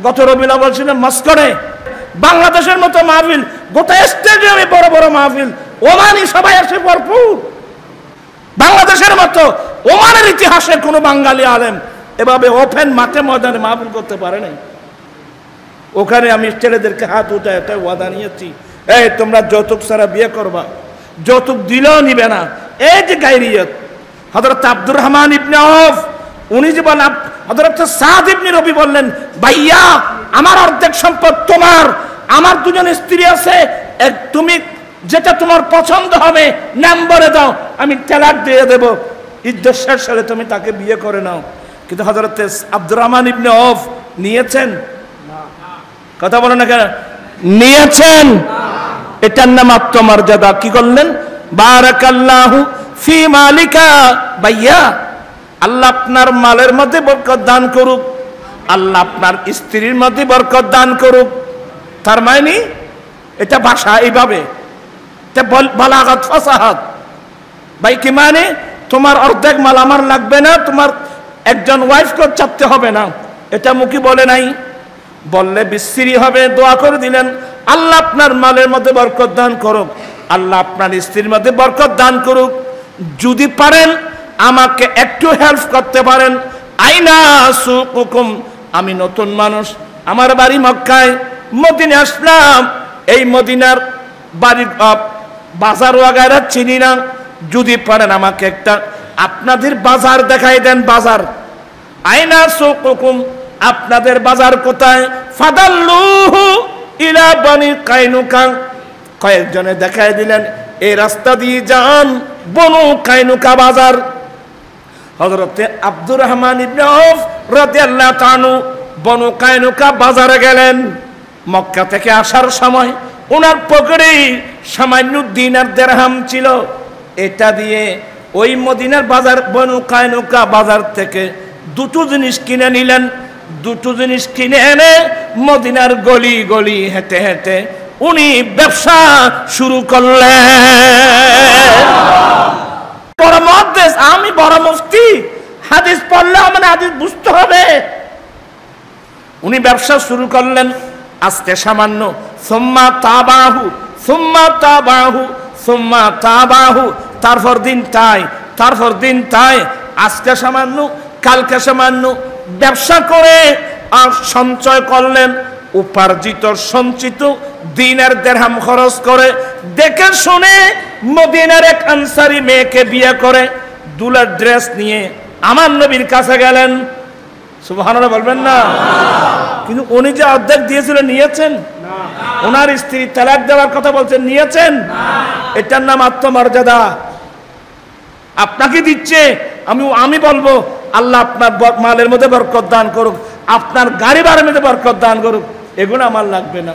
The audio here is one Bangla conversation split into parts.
গত রবিউল আউয়াল ছিল মস্কোতে, বাংলাদেশের মতো মাহফিল, গোটা স্টেডিয়ামে বড় বড় মাহফিল, ওমানি সবাই এসে ভরপুর। বাংলাদেশের মতো ওমানের ইতিহাসে কোনো বাঙালি আলেম এভাবে ওপেন মাঠে ময়দানে মাহফিল করতে পারে নাই। ওখানে আমি ছেলেদেরকে হাত উঠায় একটা ওয়াদা নিয়েছি, এই তোমরা যৌতুক ছাড়া বিয়ে করবা, যৌতুক দিলেও নিবে না। এই যে গায়রিয়ত, হযরত আব্দুর রহমান ইবনে আওফ উনি যে বলেন, হযরত সাদ ইবনে রবি বললেন, ভাইয়া আমার অর্ধেক সম্পদ তোমার, আমার দুজন স্ত্রী আছে, তুমি যেটা তোমার পছন্দ হবে নাম বলে দাও, আমি তালাক দিয়ে দেব, ইদ্যত শেষ হলে তুমি তাকে বিয়ে করে নাও। কিন্তু হযরত আব্দুর রহমান ইবনে আওফ নিয়েছেন? কথা বলো না কেন? নিয়েছেন? এটার নাম আত্মমর্যাদা। কি করলেন? বারাকাল্লাহু ফি মালিকা, ভাইয়া আল্লাহ আপনার মালের মধ্যে বরকত দান করুক, আল্লাহ আপনার স্ত্রীর মধ্যে বরকত দান করুক। তার মানে এটা ভাষা এইভাবে, এটা বালাগাত ফাসাহাত। ভাই কি মানে তোমার অর্ধেক মাল আমার লাগবে না, তোমার একজন ওয়াইফকে চাপতে হবে না, এটা মুখে বলে নাই, বললে বিশ্রী হবে। দোয়া করে দিলেন, আল্লাহ আপনার মালের মধ্যে বরকত দান করুক, আল্লাহ আপনার স্ত্রীর মধ্যে বরকত দান করুক। যদি পারেন আমাকে একটু হেল্প করতে পারেন, আইনা সুকুকুম, আমি নতুন মানুষ, আমার বাড়ি মক্কায়, মদিনা আসলাম, এই মদিনার বাড়ির বাজার ওয়াগারা চিনি না, যদি পারেন আমাকে একটা আপনাদের বাজার দেখাই দেন। বাজার আইনা সুকুকুম, আপনাদের বাজার কোথায়? ফাদাল্লুহু ইলা বনি কাইনুকা, কয়েকজনে দেখাই দিলেন, এই রাস্তা দিয়ে যান বনু কাইনুকা বাজার। হযরতে আব্দুর রহমান ইবনে আওফ রাদিয়াল্লাহু তাআলা বনু কাইনুকা বাজারে গেলেন। মক্কা থেকে আসার সময় ওনার পকেটে সামান্য দিনার দিরহাম ছিল, এটা দিয়ে ওই মদিনার বাজার বনু কাইনুকা বাজার থেকে দুটো জিনিস কিনে নিলেন। দুটো জিনিস কিনে এনে মদিনার গলি গলি হেঁটে হেঁটে উনি ব্যবসা শুরু করলেন। বড় মুহাদ্দিস, আমি বড় মুফতি, হাদিস পড়লে আমার হাদিস বুঝতে হবে। উনি ব্যবসা শুরু করলেন আজকে সামান্য, সুম্মা তাবাহু সুম্মা তাবাহু সুম্মা তাবাহু, তারপর দিন তাই, তারপর দিন তাই, আজকে সামান্য কালকে সামান্য ব্যবসা করে আর সঞ্চয় করলেন। উপার্জিত সঞ্চিত দিনের দিরহাম খরচ করে দেখে শুনে মদিনার এক আনসারী মেয়েকে বিয়ে করে দুলার ড্রেস নিয়ে আমার নবীর কাছে গেলেন। সুবহানাল্লাহ বলবেন না? কিন্তু উনি যে অর্ধেক দিয়েছিলেন নিয়েছেন? ওনার স্ত্রী তালাক দেওয়ার কথা বলছেন, নিয়েছেন? এটার নাম আত্মমর্যাদা। আপনাকে দিচ্ছে, আমি বলবো আল্লাহ আপনার মালের মধ্যে বরকত দান করুক, আপনার গাড়ি ভাড়ার মধ্যে বরকত দান করুক, এগুলো আমার লাগবে না।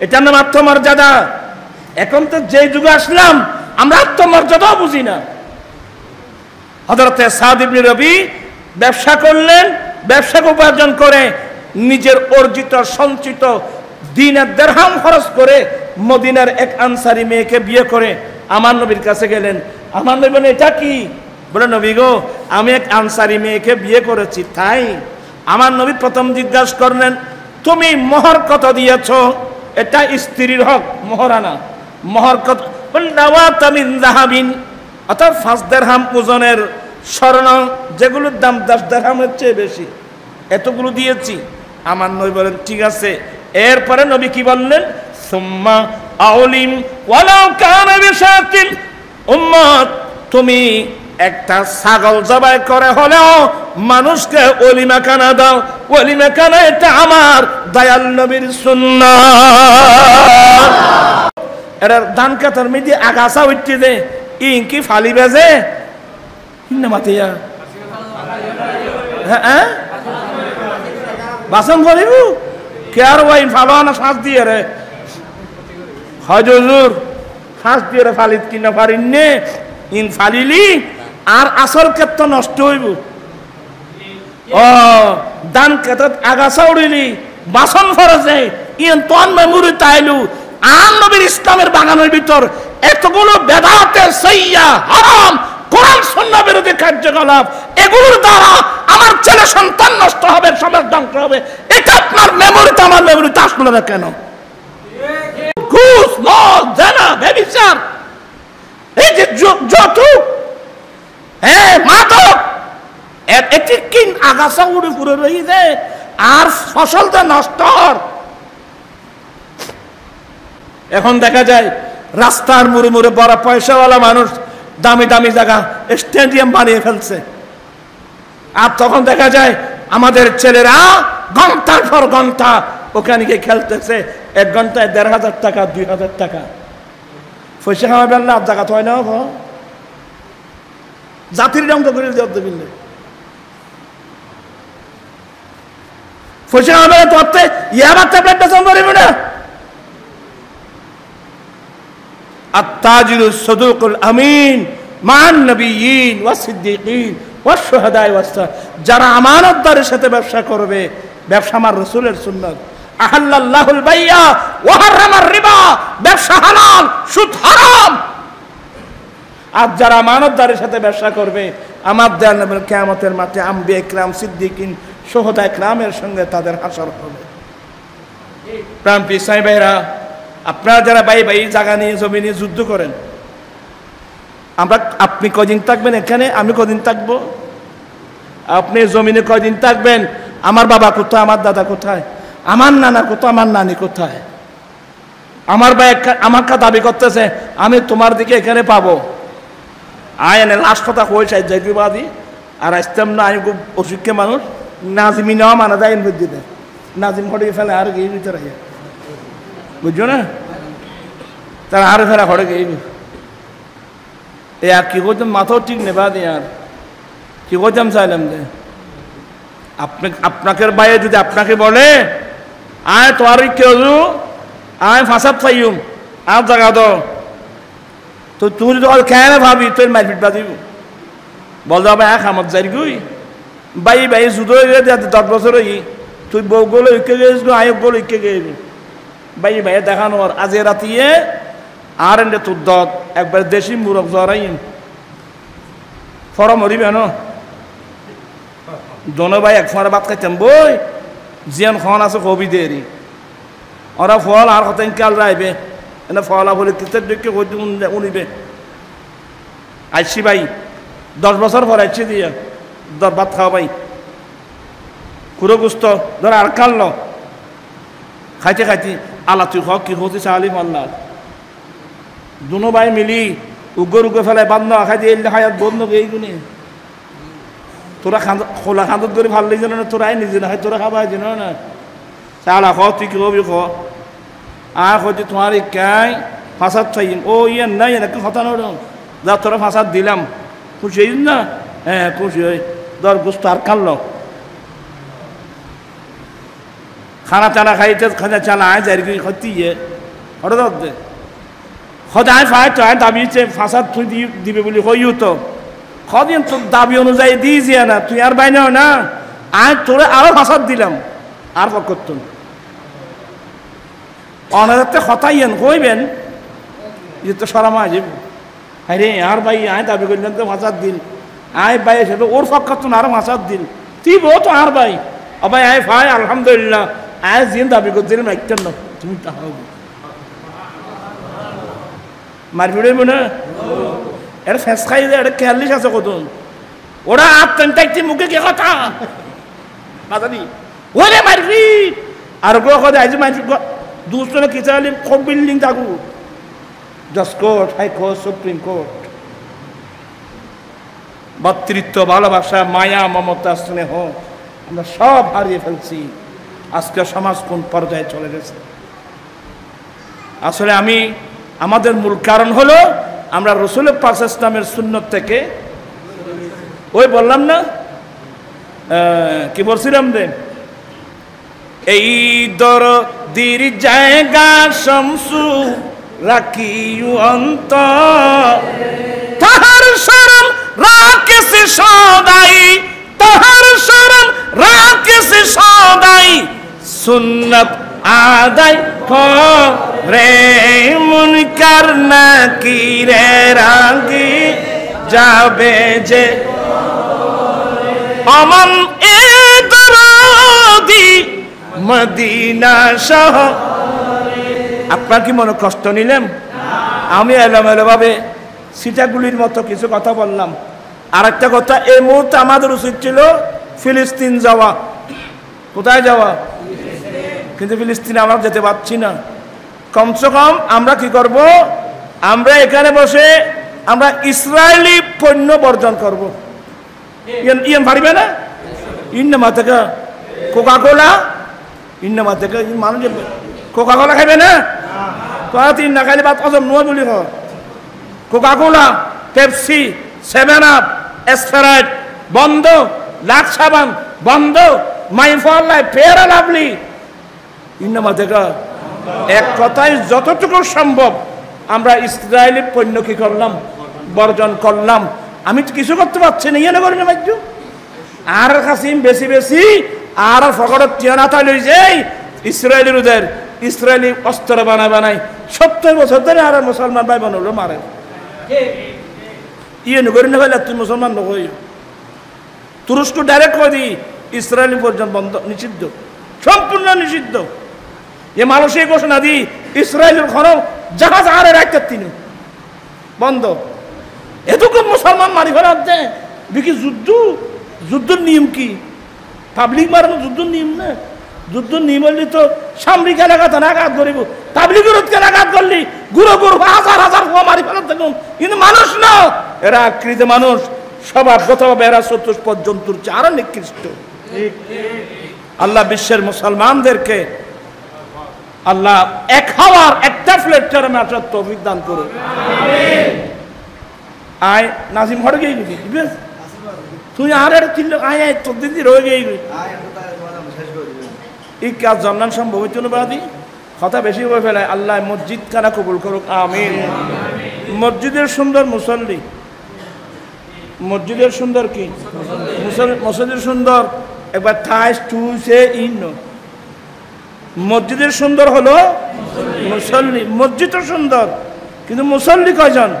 এটার নাম আত্মমর্যাদা। এখন তো যে যুগে আসলাম আমরা আত্মমর্যাদাও বুঝি না। হযরতে সাদ ইবনে রবি ব্যবসা করলেন, ব্যবসা উপার্জন করে নিজের অর্জিত সঞ্চিত দিনের দিরহাম খরচ করে মদিনার এক আনসারী মেয়েকে বিয়ে করে আমার নবীর কাছে গেলেন। আমার নবী বলেন, এটা কি? বলে, নবী গো, আমি এক আনসারী মেয়েকে বিয়ে করেছি। তাই? আমার নবী প্রথম জিজ্ঞাসা করলেন, তুমি মোহর কত দিয়েছ? এটা স্ত্রীর হক, মোহরানা। মোহর কত? নাওয়াতামিন যাহাবিন, অর্থাৎ 5 দিরহাম ওজনের স্বর্ণ, যেগুলোর দাম 10 দিরহামের চেয়ে বেশি, এতগুলো দিয়েছি। আমার নবী বলেন, ঠিক আছে। এরপরে নবী কি বললেন? সুম্মা আউলিম ওয়ালাউ কানা বিশাতিন, উম্মত তুমি একটা ছাগল জবাই করে হলেও মানুষকে ওলিমা খানা দাও। ওলিমা খানা এটা আমার দয়াল নবীর সুন্নাত। এর ধান কাটার মধ্যে আগাছা উঠতে দে, ইনকি ফালি বেজে হিন্না মাতিয়া, হ্যাঁ বাসন করিব কে আর ওই ফালো না শ্বাস দিয়ে রে, হজুর শ্বাস দিয়ে রে ফালিত কিনা পারিন নে, ইন ফালিলি আর আসল ক্ষেত্র নষ্ট হইব। ও দান ক্ষেত্র আগাছা উড়িলি বাসন ফরজে ইন তন মেমুরি তাইলু আর নবীর ইসলামের বাগানের ভিতর এতগুলো বেদাতে সাইয়্যা হারাম কোরআন সুন্নাহ বিরোধী কার্যকলাপ, এগুলোর দ্বারা আমার ছেলে সন্তান নষ্ট হবে, সমাজ ধ্বংস হবে, এটা আপনার মেমোরিতে আমার মেমোরিতে আসলো না কেন? ঘুষ, মদ, জেনা, ব্যভিচার, এই যে যৌতুক, হ্যাঁ মাদক, এটি কি আগাছা উড়ে পুরো রয়েছে আর ফসলটা নষ্ট। এখন দেখা যায় রাস্তার মুড়ে মুড়ে বড় পয়সাওয়ালা মানুষ দামি দামি জায়গা স্টেডিয়াম বানিয়ে ফেলছে, আর তখন দেখা যায় আমাদের ছেলেরা ঘন্টার পর ঘন্টা ওখানে গিয়ে খেলতেছে, 1 ঘন্টায় 1,500 টাকা 2,000 টাকা পয়সা খাওয়াবেন না, জায়গা তো হয় না জাতির রঙ তো করে দিলে পয়সা খাওয়াবে না, তো ইয়াবার ট্যাবলেট বেতন পারিব না। التاجر الصدوق الامين مع النبيين والصديقين والشهداء والصالحين, যারা আমানতদারের সাথে ব্যবসা করবে, ব্যবসা আমার রাসূলের সুন্নাত, আহাল্লাল্লাহুল বাইয়া ওয়া হারামার রিবা, ব্যবসা হালাল সুদ হারাম। আর যারা আমানতদারের সাথে ব্যবসা করবে, আমার দয়াল নবীর কিয়ামতের মাঠে আম্বিয়া ইকরাম, সিদ্দিকিন, শুহাদা ইকরামের সঙ্গে তাদের হাসর হবে। প্রাণ পিসাই ভাইরা, আপনারা যারা ভাই ভাই জায়গা নিয়ে জমি নিয়ে যুদ্ধ করেন, আপনি কদিন থাকবেন এখানে, আমি কদিন থাকবো? আপনি জমিনে কদিন থাকবেন? আমার বাবা কোথায়, আমার দাদা কোথায়, আমার নানা কোথায়, আমার নানি কোথায়? আমার ভাই আমাকে দাবি করতেছে আমি তোমার দিকে এখানে পাবো, আয় এনে লাস্ট কথা হয়েছে জায়গাবাদী, আর আসতাম না, আমি খুব অসুখে মানুষ, নাজিমি নেওয়া মানা যায় দিতে, নাজিম ঘটিয়ে ফেলে আর গিয়ে ভিতরে, বুঝছো না, তারা আরো ফেরা ঘরে গিয়ে আর কি করতাম, মাথাও ঠিক নেবা দিয়ে আর কি করতাম চাইলাম যে আপনাকে বাইরে যদি আপনাকে বলে আয় তোমার কেউ আয় ফাঁসাদ চাইম আর জায়গা দো, তো তুই যদি কেন ভাবি তোর মারপিট বাজিব, বল যাবে এক আমার যাই গুই বাই বাই জুতো 10 বছর তুই বউ গুলো ইকে গেছিস, আয়ক গুলো ইকে গেবি বাই ভাই দেখানো আজ রাতিয়ে আর এনে তোর দত একবার দেশি মুরগ জরাইন ফর মরিবে ন দোনো ভাই এক ফোঁড়া ভাত খাইতাম বই জিয়ান খন আছে কবি দেরি ওরা ফল আর কত কাল রাইবে এনে ফলা বলে তিতের দিকে উনিবে। আইসি ভাই 10 বছর পর আইসি দিয়ে ভাত খাওয়া ভাই কুড়ো গুস্ত ধর আর কাল খাইতে খাইতে আল্লাহ তুই হক কি হতে চালি আল্লাহ দুনো ভাই মিলি উগ্র উগ্র ফেলায় বান্ধ খাইতে এলে হায়াত বন্ধ এইগুনি তোরা খোলা খাঁদত করে ভাল লাগছে না, তোরাই নিজে না হয় তোরা খাবা যেন না চালা খ তুই কি হবি খ আর হয়তো তোমার কাই ফাঁসাদ চাইম ও ইয়ার নাই এরকম কথা নয় যা তোরা ফাঁসাদ দিলাম খুশি হই না, হ্যাঁ খুশি হই দর গুস্ত আর কানল খানা চানা খাইতে খানা চানা আয় যাই ক্ষতি হঠাৎ দে সদায় ফাই তয় দাবিছে ফাঁসাদ তুই দিবে বলি হইও তো কদিন তোর দাবি অনুযায়ী দিয়ে যে না তুই আর বাইনা না আয় তোরে আরো ফাঁসাদ দিলাম আর করতো অনারাতে হতাইয়েন কইবেন যে তো সরামা যাব আরে আর ভাই আয় দাবি করলেন তো ফাঁসাদ দিন আয় ভাই এসে ওর পক্ষ না আরো ফাঁসাদ দিন তুই বউ তো আর ভাই ভাই আয় ভাই আলহামদুলিল্লাহ আয় জিন দাবি করছিলেন একটা না তুমি তাহাও মারপিড়ে মনে এর ফেস খাই এটা কেয়ারলিশ আছে কত ওরা আত্মটাইতে মুখে কে কথা মাদানি ওরে মারবি আর গো কথা আজ মারবি দুসরে কি চাইলে কোন বিল্ডিং থাকু just court high court supreme court ভাতৃত্ব ভালোবাসা মায়া মমতা স্নেহ আমরা সব হারিয়ে ফেলছি। আজকে সমাজ কোন পর্যায়ে চলে গেছে? আসলে আমাদের মূল কারণ হলো আমরা রাসূল পাক ইসলামের সুন্নত থেকে ওই বললাম না কি বলছিলাম রে এই দরদির জায়গা শামসু রাখিও অন্তর তাহার শরম রাখেছে সদাই তাহার শরম রাখেছে সদাই সুন্নাত আদায় করে মুনকার নাকিরের আগে যাবে যে अमन ए दरादी मदीना शहरे। আপনার কি মনে কষ্ট নিলেন? আমি এলোমেলো ভাবে সিটাগুলির মতো কিছু কথা বললাম। আরেকটা কথা, এই মুহূর্তে আমাদের উচিত ছিল ফিলিস্তিন যাওয়া। কোথায় যাওয়া? কিন্তু ফিলিস্তিনে আমরা যেতে পারছি না। কমসে কম আমরা কি করব? আমরা এখানে বসে আমরা ইসরায়েলি পণ্য বর্জন করব। ইয়ান পারিবে না? ইন্নামা থেকে কোকা-কোলা, ইন্নামা থেকে মানুষ কোকা-কোলা খাইবে না? তোরা তিন না খাইলে বাদ অজম নোয়া বলি হ। কোকা-কোলা, পেপসি, 7 আপ, স্প্রাইট বন্ধ, লাক্স সাবান বন্ধ, মাই for life, fair and lovely, ইন্নামা থেকে। এক কথায় যতটুকু সম্ভব আমরা ইসরায়েলি পণ্য কি করলাম? বর্জন করলাম। আমি তো কিছু করতে পারছি না, ইয়ে করি না বাজ্য। আর কাসিম বেশি বেশি আর ফকরের টিয়ানাথা লই যাই ইসরায়েলের ওদের ইসরায়েলি অস্ত্র বানাই 70 বছর ধরে আর মুসলমান ভাই বানালো মারে। ইয়ে করি না ভাই, তুই মুসলমান নকই। তুরস্ক ডাইরেক্ট করে দি ইসরায়েলি পর্যন্ত বন্ধ, নিষিদ্ধ, সম্পূর্ণ নিষিদ্ধ। এ মানুষের ঘোষণা দি ইসরায়েলের ঘর জাহাজ আরে রাখতে তিনি বন্ধ। এতক্ষণ মুসলমান মারি ফেলা হচ্ছে বিকি যুদ্ধ। যুদ্ধের নিয়ম কি? পাবলিক মারানো যুদ্ধের নিয়ম না। যুদ্ধের নিয়ম হলে তো সামরিক এলাকাতে আঘাত করিব, পাবলিকের আঘাত করলি গুরু গুরু হাজার হাজার মারি ফেলা থাকুন। কিন্তু মানুষ না, এরা আকৃত মানুষ, স্বভাবগতভাবে এরা চতুষ্পদ জন্তুর চেয়ে আরো নিকৃষ্ট। আল্লাহ বিশ্বের মুসলমানদেরকে আল্লাহ এক হওয়ার একটা প্ল্যাটফর্মে আসার তৌফিক দান করুন। আয় নাজিম হড় গিয়ে গেছি, তুই আর চিল্ল আয় আয় তোর দিদি রয়ে গিয়ে গেছি। এই কাজ জানান সম্ভব হইতো না বাদি, কথা বেশি হয়ে ফেলায়। আল্লাহ মসজিদ খানা কবুল করুক, আমিন। মসজিদের সুন্দর মুসল্লি, মসজিদের সুন্দর কি? মসজিদের সুন্দর একবার থাইস টুসে ইন্ন। মসজিদের সুন্দর হলো মুসল্লি। মসজিদ তো সুন্দর, কিন্তু মুসল্লি কয়জন?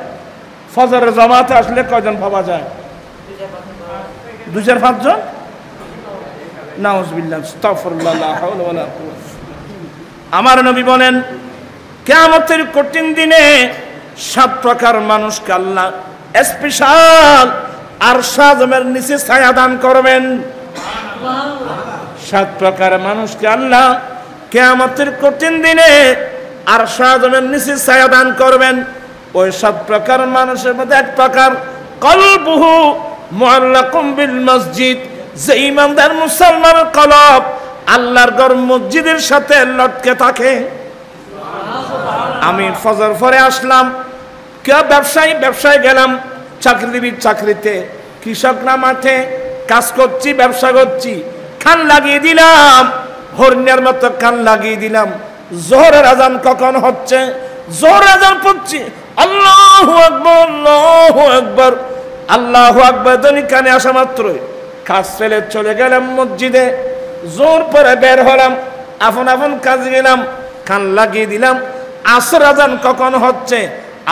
ফজরের জামাতে আসলে কয়জন পাওয়া যায়? 2-4-5 জন। নাউজুবিল্লাহ, আস্তাগফিরুল্লাহ, লা হাওলা ওয়ালা কুওয়াতা। আমার নবী বলেন কিয়ামতের কঠিন দিনে 7 প্রকার মানুষকে আল্লাহ স্পেশাল আরশ আযমের নিচে ছায়া দান করবেন। 7 প্রকার মানুষকে আল্লাহ কিয়ামতের কঠিন দিনে আরশ আযমের নিচে ছায়া দান করবেন। ওই 7 প্রকার মানুষের মধ্যে 1 প্রকার কলবুহু মুআল্লাকুম বিল মসজিদ, যে ইমানদার মুসলমানের কলব আল্লাহর ঘর মসজিদের সাথে লটকে থাকে। আমি ফজর পরে আসলাম, কেউ ব্যবসায় গেলাম, চাকরিজীবীর চাকরিতে, কৃষকরা মাঠে কাজ করছি, ব্যবসা করছি, কান লাগিয়ে দিলাম, হরিণের মতো কান লাগিয়ে দিলাম। জোহরের আজান কখন হচ্ছে? জোহরের আজান পড়ছি, আল্লাহু আকবার, আল্লাহু আকবার, আল্লাহু আকবার ধ্বনি কানে আসা মাত্রই কাজ ফেলে চলে গেলাম মসজিদে। জোর পরে বের হলাম, আপন কাজ গেলাম, কান লাগিয়ে দিলাম। আসর আজান কখন হচ্ছে?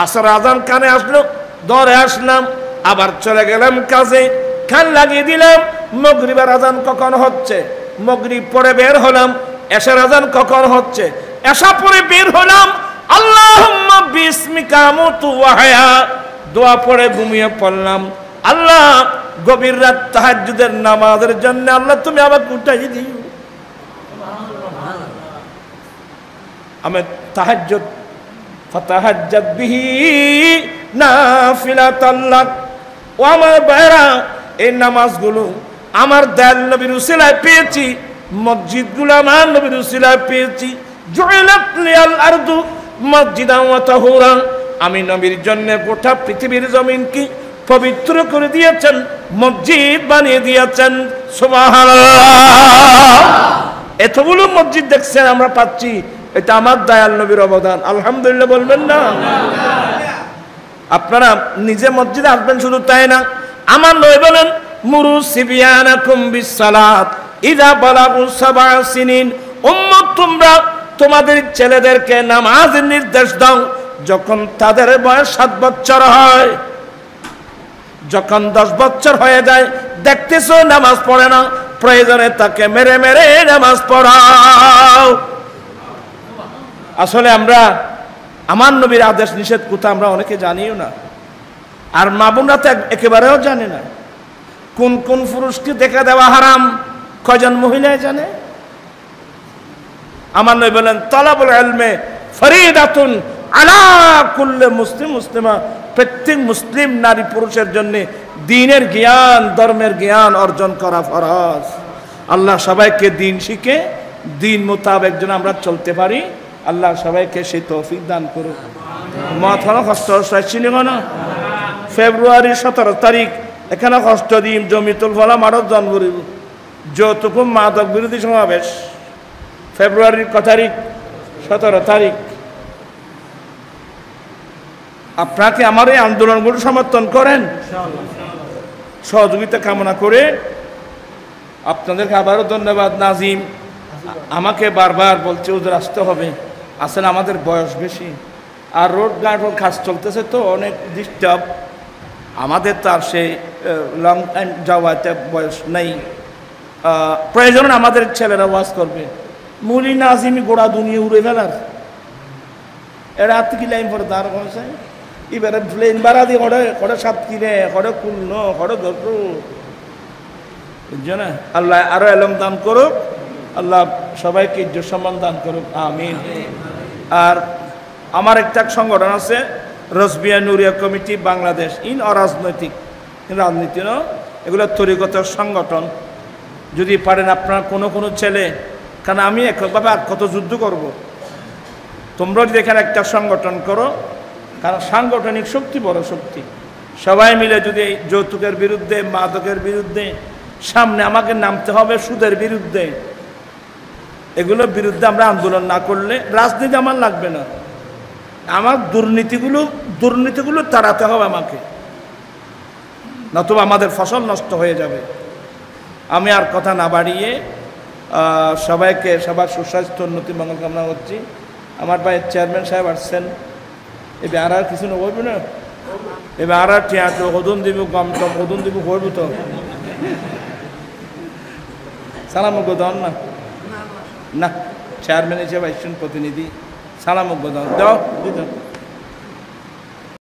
আসর আজান কানে আসলো, দৌড়ে আসলাম, আবার চলে গেলাম কাজে, কান লাগিয়ে দিলাম। মাগরিবের আজান কখন হচ্ছে? মাগরিব পরে বের হলাম। এশার আজান কখন হচ্ছে? এশা পরে বের হলাম। আল্লাহুম্মা বিসমিকা আমুতু ওয়া আহয়া, দোয়া পড়ে ঘুমিয়ে পড়লাম। আল্লাহ গভীর রাত তাহাজ্জুদের নামাজের জন্য আল্লাহ তুমি আমাকে উঠাই দিও। আমি তাহাজ্জুদ ফাতাহাজ্জাদ বিহি নাফিলাতাল লাক। ও আমার ভাইরা, এই নামাজগুলো আমার দয়াল নবীর উসিলায় পেয়েছি, মসজিদগুলো আমার নবীর উসিলায় পেয়েছি। জুইলাত লিয়াল আরদু মসজিদান ওয়া তাহুরা, আমি নবীর জন্য গোটা পৃথিবীর জমিন কি পবিত্র করে দিয়েছেন, মসজিদ বানিয়ে দিয়েছেন। সুবহানাল্লাহ। এতগুলো মসজিদ দেখছেন আমরা পাচ্ছি, এটা আমার দয়াল নবীর অবদান। আলহামদুলিল্লাহ বলবেন না? আপনারা নিজে মসজিদে আসবেন শুধু তাই না, আমার নবী বলেন মুরু সিবিয়ানাকুম বিসসালাত ইযা বালাগু 7 সিনিন। উম্মত তোমরা তোমাদের ছেলেদেরকে নামাজের নির্দেশ দাও যখন তাদের বয়স 7 বছর হয়। যখন 10 বছর হয়ে যায় দেখতেছো নামাজ পড়ে না, প্রয়োজনে তাকে মেরে মেরে নামাজ পড়াও। আসলে আমরা আমার নবীর আদেশ নিষেধ কোথা আমরা অনেকে জানিও না, আর মা বোনরা তো একেবারেও জানে না। কোন কোন পুরুষকে দেখা দেওয়া হারাম কয়জন মহিলায় জানে? আমার নবী বলেন তলাবুল ইলমে ফরিদাতুন আলা কুল্লি মুসলিম মুসলিমা, প্রত্যেক মুসলিম নারী পুরুষের জন্য দ্বীনের জ্ঞান, ধর্মের জ্ঞান অর্জন করা ফরজ। আল্লাহ সবাইকে দ্বীন শিখে দ্বীন মোতাবেক যেন আমরা চলতে পারি, আল্লাহ সবাইকে সেই তৌফিক দান করুক। মত হলো কষ্ট চিনিগণ ফেব্রুয়ারি 17 তারিখ এখানে কষ্ট দিন জমিতুল ফলা মারত জন্মরিব যৌতুক মাদক বিরোধী সমাবেশ, ফেব্রুয়ারির কত তারিখ? 17 তারিখ। আপনাকে আমার এই আন্দোলনগুলো সমর্থন করেন, সহযোগিতা কামনা করে আপনাদেরকে আবারও ধন্যবাদ। নাজিম আমাকে বারবার বলছে ওদের আসতে হবে, আসেন আমাদের বয়স বেশি আর রোড গার্ড কাজ চলতেছে তো অনেক ডিস্টার্ব, আমাদের তো আর সেই লং টাইম যাওয়াতে বয়স নেই, প্রয়োজন আমাদের ছেলেরা ওয়াজ করবে। মুলি নাজিমি গোড়া দুনিয়া উড়ে ফেলার এরা হাত কি লাইন পরে তার কমছে এবারে প্লেন বাড়া দিয়ে কড়ে সাত কিনে কড়ে কুন্ন কড়ে ধরু বুঝছো না। আল্লাহ আরো এলম দান করুক, আল্লাহ সবাইকে ইজ্জত সম্মান দান করুক, আমিন। আর আমার একটা সংগঠন আছে রসবিয়া নুরিয়া কমিটি বাংলাদেশ, ইন অরাজনৈতিক, রাজনীতি ন, এগুলো তরিকত সংগঠন। যদি পারেন আপনার কোনো ছেলে, কারণ আমি একভাবে আর কত যুদ্ধ করব, তোমরা যদি এখানে একটা সংগঠন করো, কারণ সাংগঠনিক শক্তি বড় শক্তি। সবাই মিলে যদি যৌতুকের বিরুদ্ধে, মাদকের বিরুদ্ধে, সামনে আমাকে নামতে হবে সুদের বিরুদ্ধে, এগুলোর বিরুদ্ধে আমরা আন্দোলন না করলে রাজনীতি আমার লাগবে না। আমার দুর্নীতিগুলো তাড়াতে হবে আমাকে, নতুবা আমাদের ফসল নষ্ট হয়ে যাবে। আমি আর কথা না বাড়িয়ে সবাইকে সবার সুস্বাস্থ্য উন্নতি মঙ্গল কামনা করছি। আমার ভাই চেয়ারম্যান সাহেব আসছেন, এবার আর কিছু নবইব না, এবার আর টিয়া তো ওদন দিব, গম টম ওদন দিব, হইব তো সালাম গোদন না না চেয়ারম্যান হিসেবে আসছেন প্রতিনিধি, সালাম গোদন দাও দিত।